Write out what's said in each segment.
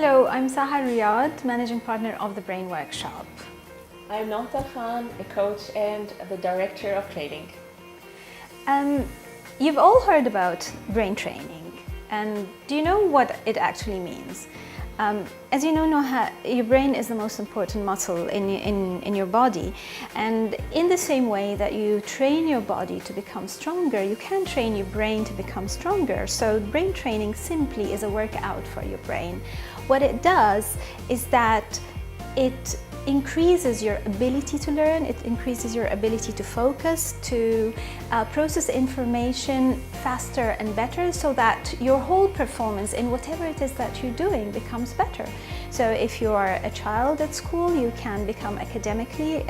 Hello, I'm Sahar Riyad, Managing Partner of the Brain Workshop. I'm Nautal Khan, a coach and the Director of Training. You've all heard about brain training, and do you know what it actually means? As you know, Noha, your brain is the most important muscle in your body, and in the same way that you train your body to become stronger, you can train your brain to become stronger. So brain training simply is a workout for your brain. What it does is that it increases your ability to learn, it increases your ability to focus, to process information faster and better, so that your whole performance in whatever it is that you're doing becomes better. So if you are a child at school, you can become academically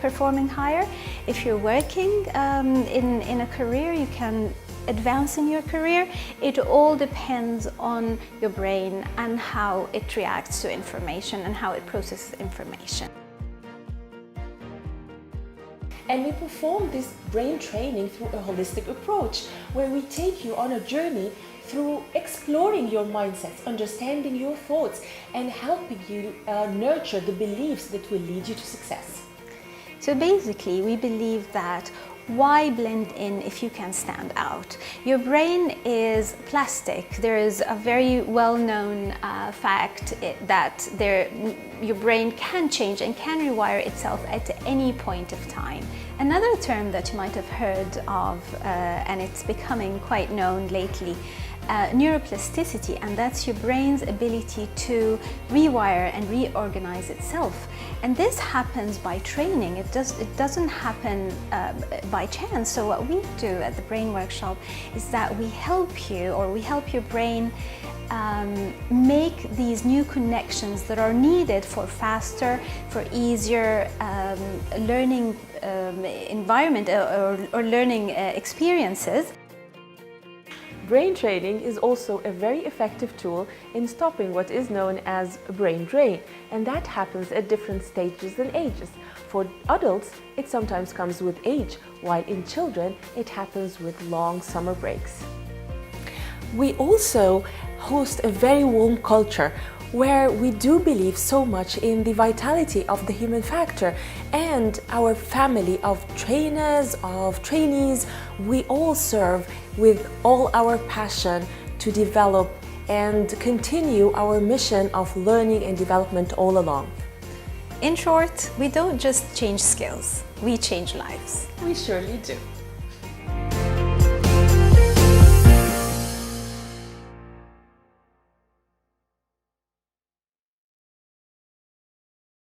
performing higher. If you're working in a career, you can advance in your career. It all depends on your brain and how it reacts to information and how it processes information. And we perform this brain training through a holistic approach, where we take you on a journey through exploring your mindsets, understanding your thoughts, and helping you nurture the beliefs that will lead you to success. So basically, we believe that why blend in if you can stand out? Your brain is plastic. There is a very well-known fact that your brain can change and can rewire itself at any point of time. Another term that you might have heard of, and it's becoming quite known lately, neuroplasticity, and that's your brain's ability to rewire and reorganize itself. And this happens by training. It doesn't happen by chance. So what we do at the Brain Workshop is that we help your brain make these new connections that are needed for faster, for easier learning environment or learning experiences. Brain training is also a very effective tool in stopping what is known as brain drain, and that happens at different stages and ages. For adults, it sometimes comes with age, while in children, it happens with long summer breaks. We also host a very warm culture where we do believe so much in the vitality of the human factor, and our family of trainers, of trainees, we all serve with all our passion to develop and continue our mission of learning and development all along. In short, we don't just change skills, we change lives. We surely do.